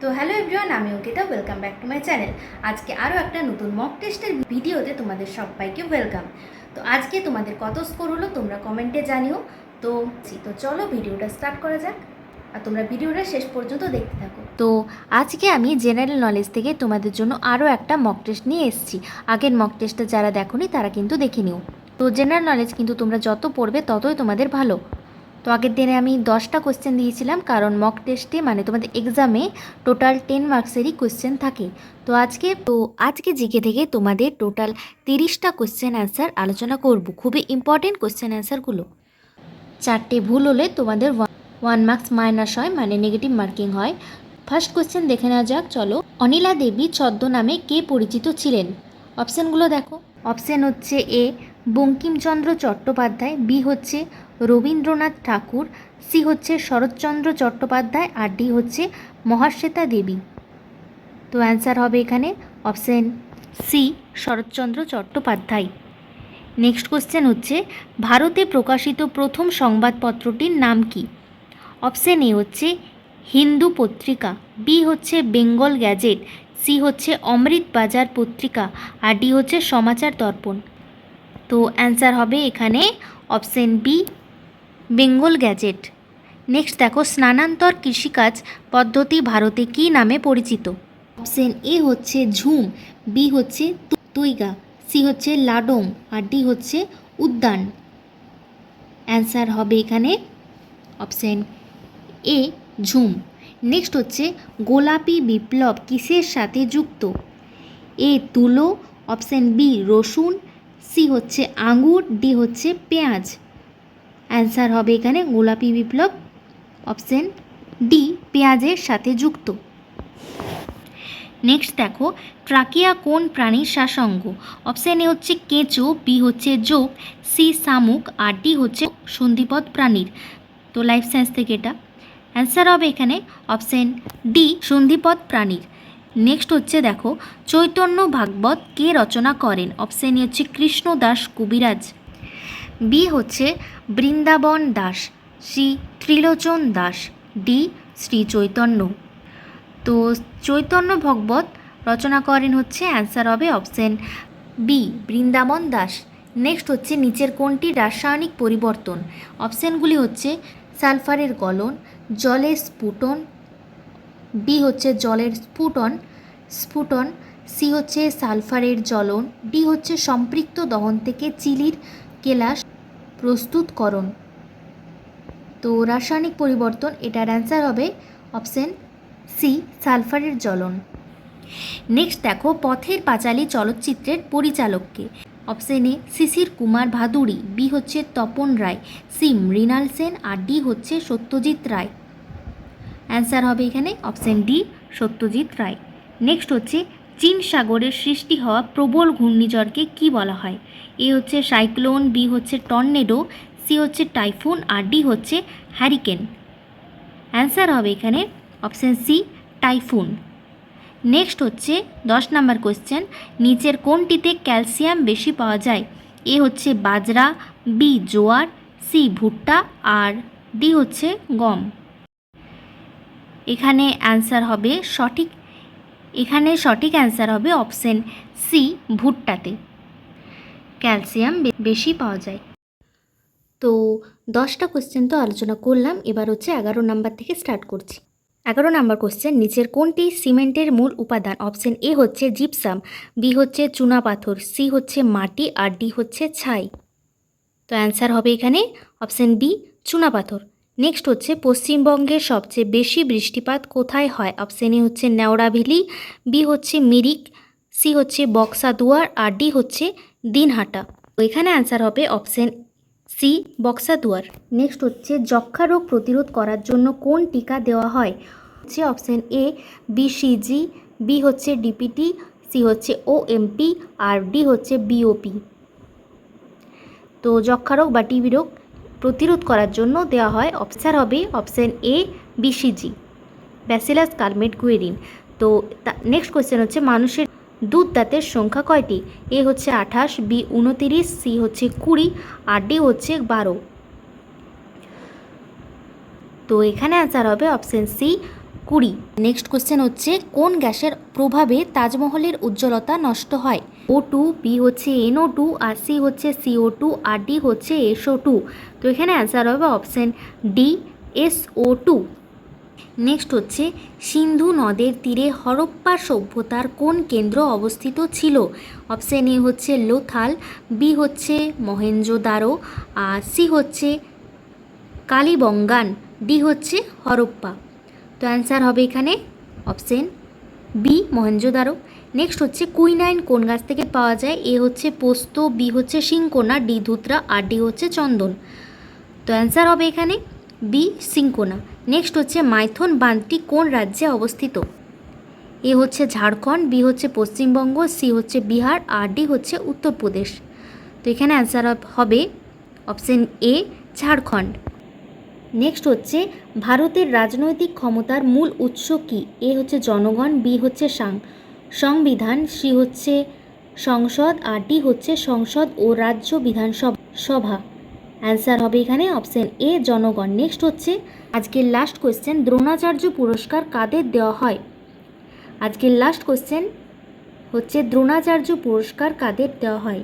তো hello everyone, আমি Ankita. Welcome back to my channel. আজকে আরও একটা নতুন মক টেস্টের ভিডিওতে তোমাদের সবাইকে ওয়েলকাম। তো আজকে তোমাদের কত স্কোর হলো তোমরা কমেন্টে জানিও। তো চলো ভিডিওটা স্টার্ট করা যাক, আর তোমরা ভিডিওটা শেষ পর্যন্ত দেখতে থাকো। তো আজকে আমি জেনারেল নলেজ থেকে তোমাদের জন্য আরও একটা মক টেস্ট নিয়ে এসেছি। আগের মক টেস্টটা যারা দেখোনি তারা কিন্তু দেখে নিও। তো জেনারেল নলেজ কিন্তু তোমরা যত পড়বে ততই তোমাদের ভালো। তো আগের দিনে আমি 10টা কোশ্চেন দিয়েছিলাম, কারণ মক টেস্টে মানে তোমাদের এক্সামে টোটাল 10 মার্কসেরই কোশ্চেন থাকে। তো আজকে জিকে থেকে তোমাদের টোটাল 30টা কোশ্চেন অ্যান্সার আলোচনা করব। খুবই ইম্পর্টেন্ট কোশ্চেন অ্যান্সারগুলো। 4টে ভুল হলে তোমাদের 1 মার্কস মাইনাস হয়, মানে নেগেটিভ মার্কিং হয়। ফার্স্ট কোশ্চেন দেখে নেওয়া যাক, চলো। অনিলা দেবী ছদ্মনামে কে পরিচিত ছিলেন? অপশানগুলো দেখো। অপশান হচ্ছে এ বঙ্কিমচন্দ্র চট্টোপাধ্যায়, বি হচ্ছে রবীন্দ্রনাথ ঠাকুর, সি হচ্ছে শরৎচন্দ্র চট্টোপাধ্যায়, আর ডি হচ্ছে মহাশ্বেতা দেবী। তো অ্যান্সার হবে এখানে option C, Saratchandra Chattopadhyay. Next question হচ্ছে ভারতে প্রকাশিত প্রথম সংবাদপত্রটির নাম কি? অপশান এ হচ্ছে হিন্দু পত্রিকা, বি হচ্ছে বেঙ্গল গ্যাজেট, সি হচ্ছে অমৃত বাজার পত্রিকা, আর ডি হচ্ছে সমাচার দর্পণ। তো অ্যান্সার হবে এখানে option B, Bengal gazette. Next দেখো, স্নানান্তর কৃষিকাজ পদ্ধতি ভারতে কী নামে পরিচিত? অপশান এ হচ্ছে ঝুম, বি হচ্ছে তুইগা, সি হচ্ছে লাডং, আর ডি হচ্ছে উদ্যান। অ্যান্সার হবে এখানে অপশান এ, ঝুম। নেক্সট হচ্ছে গোলাপি বিপ্লব কিসের সাথে যুক্ত? এ তুলো, অপশান বি রসুন, সি হচ্ছে আঙুর, ডি হচ্ছে পেঁয়াজ। অ্যান্সার হবে এখানে গোলাপি বিপ্লব অপশান ডি, পেঁয়াজের সাথে যুক্ত। নেক্সট দেখো, ট্রাকিয়া কোন প্রাণীর শ্বাসঙ্গ? অপশান এ হচ্ছে কেঁচো, বি হচ্ছে জোক, সি শামুক, আর ডি হচ্ছে সন্ধিপদ প্রাণীর। তো লাইফ সায়েন্স থেকে এটা অ্যান্সার হবে এখানে অপশান ডি, সন্ধিপদ প্রাণীর। নেক্সট হচ্ছে দেখো, চৈতন্য ভাগবত কে রচনা করেন? অপশান এ হচ্ছে কৃষ্ণ দাস কবিরাজ, বি হচ্ছে বৃন্দাবন দাস, সি ত্রিলোচন দাস, ডি শ্রী চৈতন্য। তো চৈতন্য ভগবত রচনা করেন হচ্ছে অ্যান্সার হবে option B, Brindaban Das. Next হচ্ছে নিচের কোনটি রাসায়নিক পরিবর্তন? অপশানগুলি হচ্ছে সালফারের গলন, জলের স্ফুটন, বি হচ্ছে জলের স্ফুটন, সি হচ্ছে সালফারের জ্বলন, ডি হচ্ছে সম্পৃক্ত দহন থেকে চিলির কেলাস প্রস্তুতকরণ। তো রাসায়নিক পরিবর্তন, এটার অ্যান্সার হবে অপশান সি, সালফারের জ্বলন। নেক্সট দেখো, পথের পাঁচালী চলচ্চিত্রের পরিচালককে? Option A Shishir Kumar Bhaduri, B হচ্ছে তপন রায়, সি মৃণাল সেন, আর ডি হচ্ছে সত্যজিৎ রায়। অ্যান্সার হবে এখানে option D, Satyajit Ray. Next হচ্ছে চীন সাগরের সৃষ্টি হওয়া প্রবল ঘূর্ণিঝড়কে কি বলা হয়? এ হচ্ছে সাইক্লোন, বি হচ্ছে টর্নেডো, সি হচ্ছে টাইফুন, আর ডি হচ্ছে হ্যারিকেন। অ্যান্সার হবে এখানে অপশান সি, টাইফুন। নেক্সট হচ্ছে 10 নম্বর কোশ্চেন, নিচের কোনটিতে ক্যালসিয়াম বেশি পাওয়া যায়? এ হচ্ছে বাজরা, বি জোয়ার, সি ভুট্টা, আর ডি হচ্ছে গম। এখানে সঠিক অ্যান্সার হবে অপশান সি, ভুট্টাতে ক্যালসিয়াম বেশি পাওয়া যায়। তো 10টা কোশ্চেন তো আলোচনা করলাম, এবার হচ্ছে 11 নাম্বার থেকে স্টার্ট করছি। 11 নাম্বার কোশ্চেন, নিচের কোনটি সিমেন্টের মূল উপাদান? অপশান এ হচ্ছে জিপসাম, বি হচ্ছে চুনাপাথর, সি হচ্ছে মাটি, আর ডি হচ্ছে ছাই। তো অ্যান্সার হবে এখানে অপশান বি, চুনাপাথর। নেক্সট হচ্ছে পশ্চিমবঙ্গের সবচেয়ে বেশি বৃষ্টিপাত কোথায় হয়? অপশান এ হচ্ছে নেওড়াভেলি, বি হচ্ছে মিরিক, সি হচ্ছে বক্সাদুয়ার, আর ডি হচ্ছে দিনহাটা। তো এখানে অ্যান্সার হবে অপশান সি, বক্সাদুয়ার। নেক্সট হচ্ছে যক্ষ্মা রোগ প্রতিরোধ করার জন্য কোন টিকা দেওয়া হয়? হচ্ছে অপশান এ বিসিজি, বি হচ্ছে ডিপিটি, সি হচ্ছে ওএমপি, আর ডি হচ্ছে বিওপি। তো যক্ষ্মা রোগ বা টিবি রোগ প্রতিরোধ করার জন্য দেওয়া হয়, অপশান হবে অপশান এ বিসিজি, ব্যাসিলাস কালমেট-গুয়েরিন। তো নেক্সট কোয়েশ্চেন হচ্ছে মানুষের দুধ দাঁতের সংখ্যা কয়টি? এ হচ্ছে 28, বি 29, সি হচ্ছে 20, আর ডি হচ্ছে 12। তো এখানে অ্যান্সার হবে অপশান সি, 20। নেক্সট কোশ্চেন হচ্ছে কোন গ্যাসের প্রভাবে তাজমহলের উজ্জ্বলতা নষ্ট হয়? O2, বি হচ্ছে NO2, আর সি হচ্ছে CO2, আর ডি হচ্ছে SO2। তো এখানে অ্যান্সার হবে অপশান ডি, SO2। নেক্সট হচ্ছে সিন্ধু নদের তীরে হরপ্পা সভ্যতার কোন কেন্দ্র অবস্থিত ছিল? অপশান এ হচ্ছে লোথাল, বি হচ্ছে মহেঞ্জোদারো, আর সি হচ্ছে কালীবঙ্গান, ডি হচ্ছে হরপ্পা। তো অ্যান্সার হবে এখানে অপশান বি, মহেঞ্জোদারো। নেক্সট হচ্ছে কুইনাইন কোন গাছ থেকে পাওয়া যায়? এ হচ্ছে পোস্ত, বি হচ্ছে সিংকোনা, ডি ধুতরা, আর ডি হচ্ছে চন্দন। তো অ্যান্সার হবে এখানে বি, সিংকোনা। নেক্সট হচ্ছে মাইথন বাঁধটি কোন রাজ্যে অবস্থিত? এ হচ্ছে ঝাড়খণ্ড, বি হচ্ছে পশ্চিমবঙ্গ, সি হচ্ছে বিহার, আর ডি হচ্ছে উত্তরপ্রদেশ। তো এখানে অ্যান্সার হবে অপশান এ, ঝাড়খণ্ড। নেক্সট হচ্ছে ভারতের রাজনৈতিক ক্ষমতার মূল উৎস কী? এ হচ্ছে জনগণ, বি হচ্ছে সংবিধান, সি হচ্ছে সংসদ, আর ডি হচ্ছে সংসদ ও রাজ্য বিধানসভা। অ্যান্সার হবে এখানে অপশান এ, জনগণ। নেক্সট হচ্ছে আজকের লাস্ট কোয়েশ্চেন, দ্রোণাচার্য পুরস্কার কাদের দেওয়া হয়? আজকের লাস্ট কোয়েশ্চেন হচ্ছে দ্রোণাচার্য পুরস্কার কাদের দেওয়া হয়?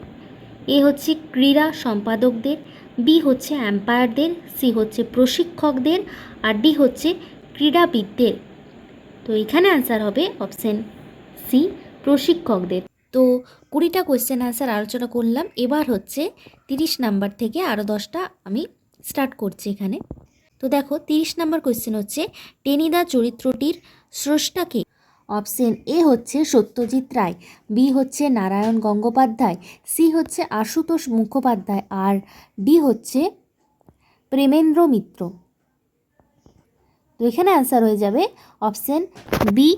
এ হচ্ছে ক্রীড়া সম্পাদকদের, বি হচ্ছে অ্যাম্পায়ারদের, সি হচ্ছে প্রশিক্ষকদের, আর ডি হচ্ছে ক্রীড়াবিদদের। তো এখানে অ্যান্সার হবে অপশান সি, প্রশিক্ষকদের। তো 20টা কোয়েশ্চেন অ্যান্সার আলোচনা করলাম। এবার হচ্ছে 30 নাম্বার থেকে আরও 10টা আমি স্টার্ট করছি এখানে। তো দেখো 30 নাম্বার কোয়েশ্চেন হচ্ছে টেনিদা চরিত্রটির স্রষ্টা কে? অপশন এ হচ্ছে সত্যজিৎ রায়, বি হচ্ছে নারায়ণ গঙ্গোপাধ্যায়, সি হচ্ছে আশুতোষ মুখোপাধ্যায়, আর ডি হচ্ছে প্রেমেন্দ্র মিত্র। তো এখানে অ্যান্সার হয়ে যাবে option B,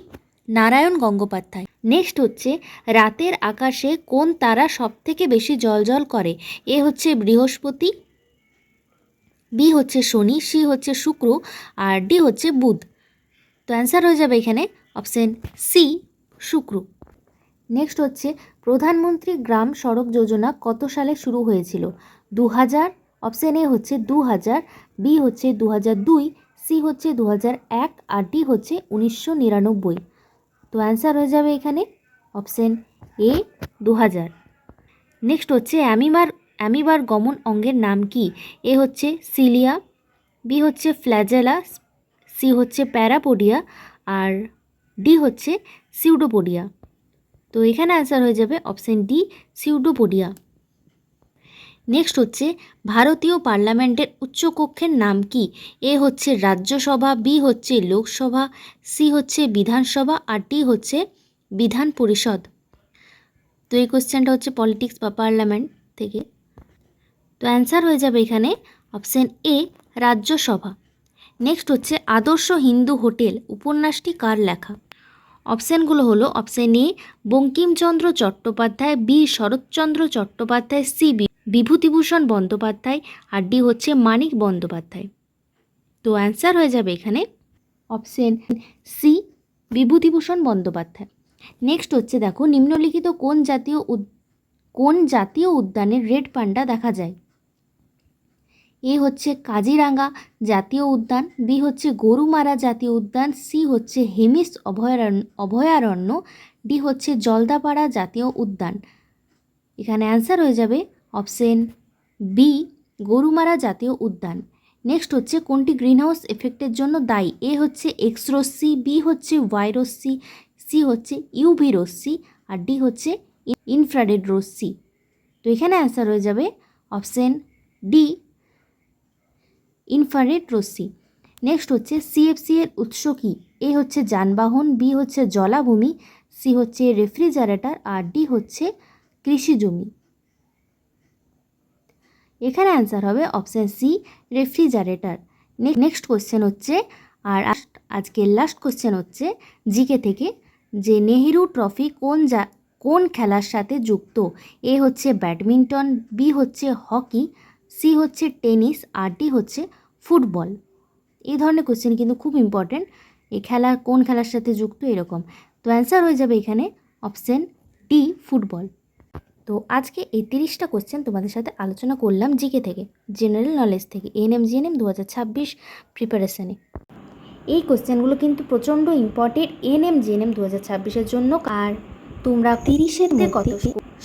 Narayan Gangopadhyay. Next হচ্ছে রাতের আকাশে কোন তারা সবথেকে বেশি জ্বলজ্বল করে? এ হচ্ছে বৃহস্পতি, বি হচ্ছে শনি, সি হচ্ছে শুক্র, আর ডি হচ্ছে বুধ। তো অ্যান্সার হয়ে যাবে এখানে অপশন সি, শুক্র। নেক্সট হচ্ছে প্রধানমন্ত্রী গ্রাম সড়ক যোজনা কত সালে শুরু হয়েছিল? 2000, অপশন এ হচ্ছে 2000, বি হচ্ছে 2002, সি হচ্ছে 2001, আর ডি হচ্ছে 1999। তো অ্যান্সার হয়ে যাবে এখানে অপশন এ, 2000। নেক্সট হচ্ছে অ্যামিবার গমন অঙ্গের নাম কি? এ হচ্ছে সিলিয়া, বি হচ্ছে ফ্ল্যাজেলা, সি হচ্ছে প্যারাপোডিয়া, আর ডি হচ্ছে সিউডোপোডিয়া। তো এখানে অ্যান্সার হয়ে যাবে অপশন ডি, সিউডোপোডিয়া। নেক্সট হচ্ছে ভারতীয় পার্লামেন্টের উচ্চকক্ষের নাম কি? এ হচ্ছে রাজ্যসভা, বি হচ্ছে লোকসভা, সি হচ্ছে বিধানসভা, আর ডি হচ্ছে বিধান পরিষদ। তো এই কোশ্চেনটা হচ্ছে পলিটিক্স বা পার্লামেন্ট থেকে। তো অ্যান্সার হয়ে যাবে এখানে অপশন এ, রাজ্যসভা। নেক্সট হচ্ছে আদর্শ হিন্দু হোটেল উপন্যাসটি কার লেখা? অপশানগুলো হলো option A Bankimchandra Chattopadhyay, B Saratchandra Chattopadhyay, C Bibhutibhushan Bandyopadhyay, আর ডি হচ্ছে মানিক বন্দ্যোপাধ্যায়। তো অ্যান্সার হয়ে যাবে এখানে option C, Bibhutibhushan Bandyopadhyay. Next হচ্ছে দেখো নিম্নলিখিত কোন জাতীয় উদ্যানে রেড পান্ডা দেখা যায়? এ হচ্ছে কাজিরাঙ্গা জাতীয় উদ্যান, বি হচ্ছে গরুমারা জাতীয় উদ্যান, সি হচ্ছে হেমিস অভয়ারণ্য, ডি হচ্ছে জলদাপাড়া জাতীয় উদ্যান। এখানে অ্যান্সার হয়ে যাবে অপশন বি, গরুমারা জাতীয় উদ্যান। নেক্সট হচ্ছে কোনটি গ্রিনহাউস এফেক্টের জন্য দায়ী? এ হচ্ছে এক্স রশ্মি, বি হচ্ছে ওয়াই রশ্মি, সি হচ্ছে ইউভি রশ্মি, আর ডি হচ্ছে ইনফ্রারেড রশ্মি। তো এখানে অ্যান্সার হয়ে যাবে অপশন ডি, ইনফ্রারেড রশ্মি। নেক্সট হচ্ছে সিএফসি এর উৎস কী? এ হচ্ছে যানবাহন, বি হচ্ছে জলাভূমি, সি হচ্ছে রেফ্রিজারেটর, আর ডি হচ্ছে কৃষি জমি। এখানে অ্যান্সার হবে option C, refrigerator. Next question হচ্ছে আর আজকের লাস্ট কোশ্চেন হচ্ছে জিকে থেকে, যে নেহেরু ট্রফি কোন খেলার সাথে যুক্ত? এ হচ্ছে ব্যাডমিন্টন, বি হচ্ছে হকি, সি হচ্ছে টেনিস, আর ডি হচ্ছে ফুটবল। এই ধরনের কোশ্চেন কিন্তু খুব ইম্পর্টেন্ট, এই খেলা কোন খেলার সাথে যুক্ত এরকম। তো অ্যান্সার হয়ে যাবে এখানে অপশান ডি, ফুটবল। তো আজকে এই 30টা কোশ্চেন তোমাদের সাথে আলোচনা করলাম জিকে থেকে, জেনারেল নলেজ থেকে, এএনএম জিএনএম 2026 প্রিপারেশানে। এই কোশ্চেনগুলো কিন্তু প্রচণ্ড ইম্পর্টেন্ট এনএম জেএনএম 2026-এর জন্য। আর তোমরা 30-এর মধ্যে কত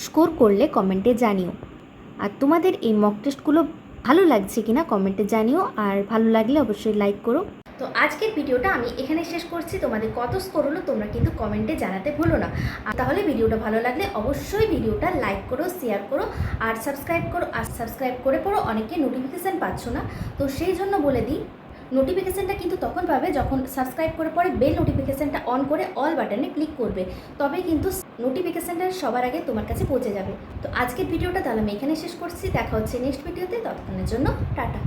স্কোর করলে কমেন্টে জানিও। আর তোমাদের এই মক টেস্টগুলো ভালো লাগছে কিনা কমেন্টে জানিও, আর ভালো লাগলে অবশ্যই লাইক করো। তো আজকের ভিডিওটা আমি এখানে শেষ করছি। তোমাদের কত স্কোর হলো তোমরা কিন্তু কমেন্টে জানাতে ভুলো না। আর তাহলে ভিডিওটা ভালো লাগলে অবশ্যই ভিডিওটা লাইক করো, শেয়ার করো আর সাবস্ক্রাইব করো। আর সাবস্ক্রাইব করে পড়ো, অনেকে নোটিফিকেশান পাচ্ছ না, তো সেই জন্য বলে দিই নোটিফিকেশানটা কিন্তু তখন পাবে যখন সাবস্ক্রাইব করে পরে বেল নোটিফিকেশানটা অন করে অল বাটনে ক্লিক করবে, তবে কিন্তু নোটিফিকেশানটা সবার আগে তোমার কাছে পৌঁছে যাবে। তো আজকের ভিডিওটা তাহলে আমি এখানে শেষ করছি। দেখা হচ্ছে নেক্সট ভিডিওতে, ততক্ষণের জন্য টাটা।